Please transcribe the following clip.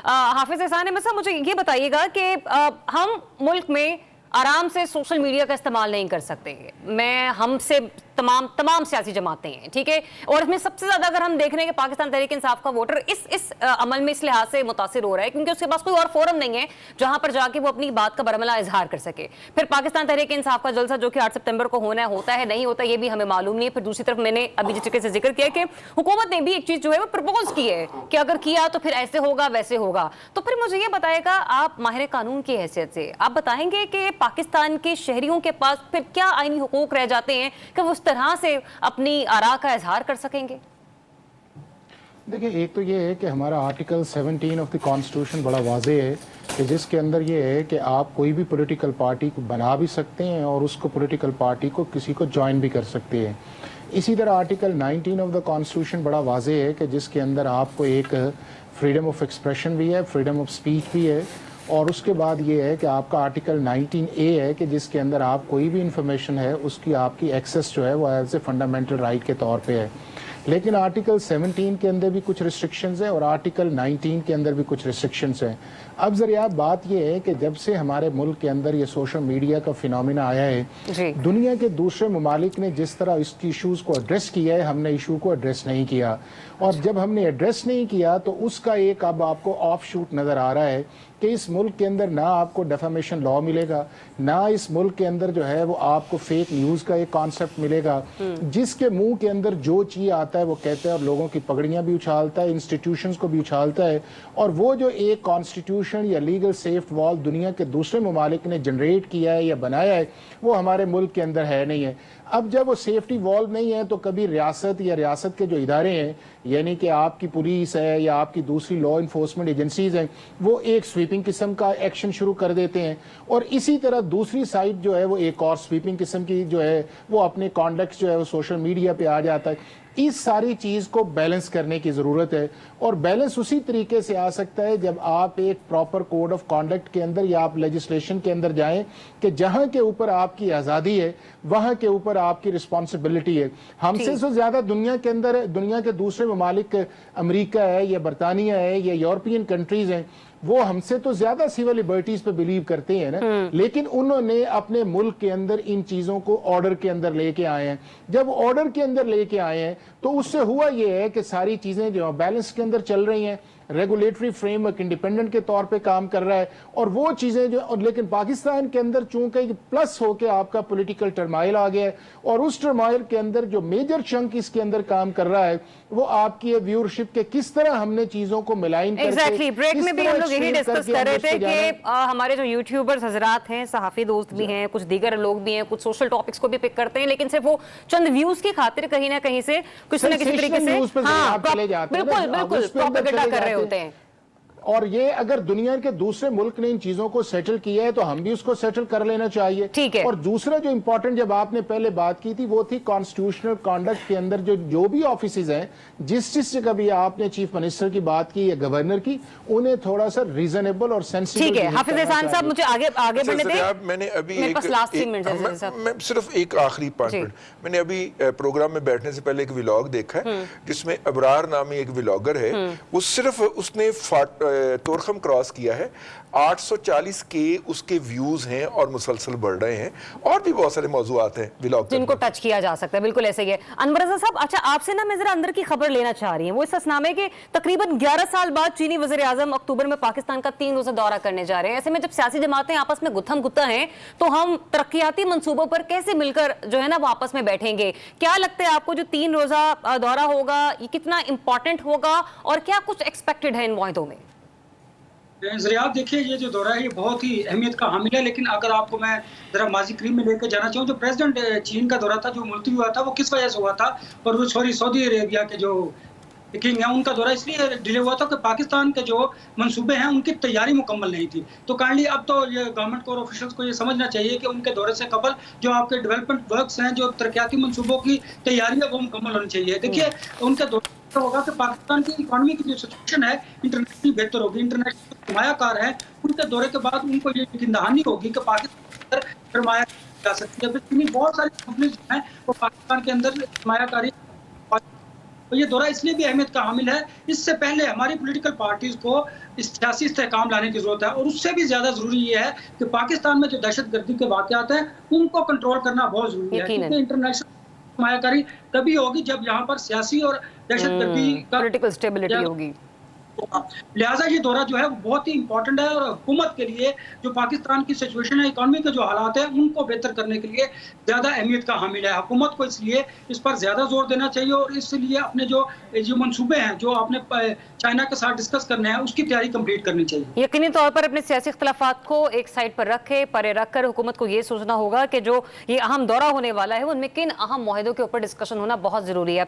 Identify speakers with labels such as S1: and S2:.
S1: हाफिज एहसान अहमद साहब, मुझे ये बताइएगा कि हम मुल्क में आराम से सोशल मीडिया का इस्तेमाल नहीं कर सकते। हमसे तमाम सियासी जमातें हैं, ठीक है, और इसमें सबसे ज्यादा अगर हम देख रहे हैं कि पाकिस्तान तहरीक इंसाफ का वोटर इस अमल में इस लिहाज से मुतासिर हो रहा है क्योंकि उसके पास कोई और फोरम नहीं है जहां पर जाके वो अपनी बात का बरमला इजहार कर सके। फिर पाकिस्तान तहरीक इंसाफ का जलसा जो कि 8 सितंबर को होना है, होता है नहीं होता ये भी हमें मालूम नहीं है। फिर दूसरी तरफ मैंने अभी जिस तरीके से जिक्र किया कि हुकूमत ने भी एक चीज जो है वो प्रपोज की है कि अगर किया तो फिर ऐसे होगा वैसे होगा। तो फिर मुझे ये बताएगा, आप माहिर कानून की हैसियत से आप बताएंगे कि पाकिस्तान के शहरियों के पास फिर क्या आईनी हुकूक रह जाते हैं कि वो उस तरह से अपनी आरा का इजहार कर सकेंगे?
S2: देखिए, एक तो ये है कि हमारा आर्टिकल 17 ऑफ द कॉन्स्टिट्यूशन बड़ा वाज़ेह है कि जिसके अंदर ये है कि आप कोई भी पॉलिटिकल पार्टी को बना भी सकते हैं और उसको पॉलिटिकल पार्टी को किसी को ज्वाइन भी कर सकते हैं। इसी तरह आर्टिकल 19 ऑफ द कॉन्स्टिट्यूशन बड़ा वाज़ेह है कि जिसके अंदर आपको एक फ्रीडम ऑफ एक्सप्रेशन भी है, फ्रीडम ऑफ स्पीच भी है, और उसके बाद ये है कि आपका आर्टिकल 19A है कि जिसके अंदर आप कोई भी इंफॉर्मेशन है उसकी आपकी एक्सेस जो है वो एज ए फंडामेंटल राइट के तौर पे है। लेकिन आर्टिकल 17 के अंदर भी कुछ रिस्ट्रिक्शंस हैं और आर्टिकल 19 के अंदर भी कुछ रिस्ट्रिक्शंस हैं। अब ज़रिया बात ये है कि जब से हमारे मुल्क के अंदर ये सोशल मीडिया का फिनोमिना आया है, दुनिया के दूसरे ममालिक ने जिस तरह इस इशूज़ को एड्रेस किया है, हमने इशू को एड्रेस नहीं किया। और जब हमने एड्रेस नहीं किया तो उसका एक अब आपको ऑफ शूट नज़र आ रहा है कि इस मुल्क के अंदर ना आपको डेफामेशन लॉ मिलेगा, ना इस मुल्क के अंदर जो है वो आपको फेक न्यूज़ का एक कॉन्सेप्ट मिलेगा, जिसके मुंह के अंदर जो चीज़ आता है वो कहता है और लोगों की पगड़ियाँ भी उछालता है, इंस्टीट्यूशंस को भी उछालता है। और वो जो एक कॉन्स्टिट्यूशन या लीगल सेफ वॉल दुनिया के दूसरे ममालिक ने जनरेट किया है या बनाया है, वो हमारे मुल्क के अंदर है नहीं है। अब जब वो सेफ्टी वॉल्व नहीं है तो कभी रियासत या रियासत के जो इदारे हैं, यानी कि आपकी पुलिस है या आपकी दूसरी लॉ इन्फोर्समेंट एजेंसीज हैं, वो एक स्वीपिंग किस्म का एक्शन शुरू कर देते हैं, और इसी तरह दूसरी साइड जो है वो एक और स्वीपिंग किस्म की जो है वो अपने कॉन्डक्ट जो है वो सोशल मीडिया पे आ जाता है। इस सारी चीज़ को बैलेंस करने की ज़रूरत है, और बैलेंस उसी तरीके से आ सकता है जब आप एक प्रॉपर कोड ऑफ कॉन्डक्ट के अंदर या आप लेजिस्लेशन के अंदर जाएं कि जहां के ऊपर आपकी आज़ादी है वहां के ऊपर आपकी रिस्पॉन्सिबिलिटी है। हमसे तो ज़्यादा दुनिया के अंदर दुनिया के दूसरे ममालिक, अमेरिका है या बरतानिया है या यूरोपियन कंट्रीज़ हैं, वो हमसे तो ज्यादा सिविल लिबर्टीज पे बिलीव करते हैं ना, लेकिन उन्होंने अपने मुल्क के अंदर इन चीजों को ऑर्डर के अंदर लेके आए हैं। जब ऑर्डर के अंदर लेके आए हैं तो उससे हुआ ये है कि सारी चीजें जो बैलेंस के अंदर चल रही हैं, रेगुलेटरी फ्रेमवर्क इंडिपेंडेंट के तौर पे काम कर रहा है, और वो चीजें जो, लेकिन पाकिस्तान के अंदर चूंकि प्लस होके आपका पॉलिटिकल टर्माइल आ गया है, और उस टर्माइल के अंदर जो मेजर चंक इसके अंदर काम कर रहा है वो आपकी व्यूअरशिप के किस तरह हमने चीजों को मिलाइन करके
S1: ब्रेक में भी हम लोग यही डिस्कस कर रहे थे कि हमारे जो यूट्यूबर्स हजरात हैं, सहाफी दोस्त भी हैं, कुछ दीगर लोग भी हैं, कुछ सोशल टॉपिक्स को भी पिक करते हैं, लेकिन सिर्फ वो चंद व्यूज की खातिर कहीं ना कहीं से कुछ न किसी तरीके से बिल्कुल प्रोपेगेंडा कर रहे होते हैं।
S2: और ये अगर दुनिया के दूसरे मुल्क ने इन चीजों को सेटल किया है तो हम भी उसको सेटल कर लेना चाहिए।
S1: ठीक है।
S2: और दूसरा जो इंपॉर्टेंट, जब आपने पहले बात की थी, वो थी कॉन्स्टिट्यूशनल कॉन्डक्ट के अंदर जो भी ऑफिसेज हैं, जिस से कभी आपने चीफ मिनिस्टर की बात की या गवर्नर की, उन्हें थोड़ा सा रीजनेबल और सेंसिबल।
S1: ठीक है हाफिज एहसान साहब, मुझे आगे बढ़ने दें।
S3: मैंने अभी मैं सिर्फ एक आखिरी 5 मिनट, मैंने अभी प्रोग्राम में बैठने से पहले एक व्लॉग देखा है जिसमें अबरार नामी एक व्लॉगर है, वो सिर्फ उसने तोरखम क्रॉस किया है, 840 के उसके व्यूज हैं और मुसलसल बढ़ रहे हैं, और भी बहुत सारे मौजूआत हैं व्लॉग
S1: जिनको टच किया जा सकता है। बिल्कुल ऐसे ही है। अनवर रज़ा साहब, अच्छा आपसे ना मैं जरा अंदर की खबर लेना चाह रही हूँ। वो इस हसनामे के तकरीबन 11 साल बाद चीनी वज़ीर आज़म अक्टूबर में पाकिस्तान का 3 रोज़ा दौरा करने जा रहे हैं। ऐसे में जब सियासी जमातें आपस में गुत्थम गुत्ता हैं तो हम तरक्याती मंसूबों पर कैसे मिलकर जो है ना वो आपस में बैठेंगे? क्या लगता है आपको जो 3 रोज़ा दौरा होगा ये कितना इंपॉर्टेंट होगा और क्या कुछ एक्सपेक्टेड है इन मुआहदों में?
S4: आप देखिए, ये जो दौरा है ये बहुत ही अहमियत का हामिल है, लेकिन अगर आपको मैं जरा माजी करीब में लेकर जाना चाहूँ, जो प्रेसिडेंट चीन का दौरा था जो मुलतवी हुआ था वो किस वजह से हुआ था, और वो सऊदी अरेबिया के जो किंग है उनका दौरा इसलिए डिले हुआ था कि पाकिस्तान के जो मंसूबे हैं उनकी तैयारी मुकम्मल नहीं थी। तो काइंडली अब तो ये गवर्नमेंट को और ऑफिशियल्स को ये समझना चाहिए कि उनके दौरे से कबल जो आपके डेवलपमेंट वर्क्स हैं, जो तरक्याती मंसूबों की तैयारी है वो मुकम्मल होनी चाहिए। देखिए, उनके दौरे से होगा कि पाकिस्तान की इकॉनमी की जो सिचुएशन है इंटरनेशनली बेहतर होगी। इंटरनेशनल सरमायाकार है, उनके दौरे के बाद उनको ये यकीन दहानी होगी कि पाकिस्तान सरमाया जा सकती है। बहुत सारी कंपनीज हैं वो पाकिस्तान के अंदर सरमायाकारी और ये दौरा इसलिए भी अहमियत का हामिल है, इससे पहले हमारी पॉलिटिकल पार्टीज को सियासी इस्तेहकाम लाने की जरूरत है, और उससे भी ज्यादा जरूरी ये है कि पाकिस्तान में जो दहशतगर्दी के वाकयात हैं उनको कंट्रोल करना बहुत जरूरी है, क्योंकि इंटरनेशनल सरमायाकारी तभी होगी जब यहाँ पर सियासी और दहशतगर्दी का
S1: पॉलिटिकल स्टेबिलिटी होगी।
S4: लिहाजा ये दौरा जो है वो बहुत ही इंपॉर्टेंट है, और हुकूमत के लिए जो पाकिस्तान की सिचुएशन है, इकोनॉमी के जो हालात हैं उनको बेहतर करने के लिए ज्यादा अहमियत का हामिल है। हुकूमत को इसलिए इस पर ज्यादा जोर देना चाहिए, और इसलिए अपने जो मंसूबे हैं जो आपने चाइना के साथ डिस्कस करने हैं उसकी तैयारी कंप्लीट करनी चाहिए।
S1: यकीनी तौर पर अपने सियासी इख्तलाफात को एक साइड पर रखे, परे रखकर हुकूमत को ये सोचना होगा कि जो ये अहम दौरा होने वाला है उनमें किन अहम मुआहदों के ऊपर डिस्कशन होना बहुत जरूरी है।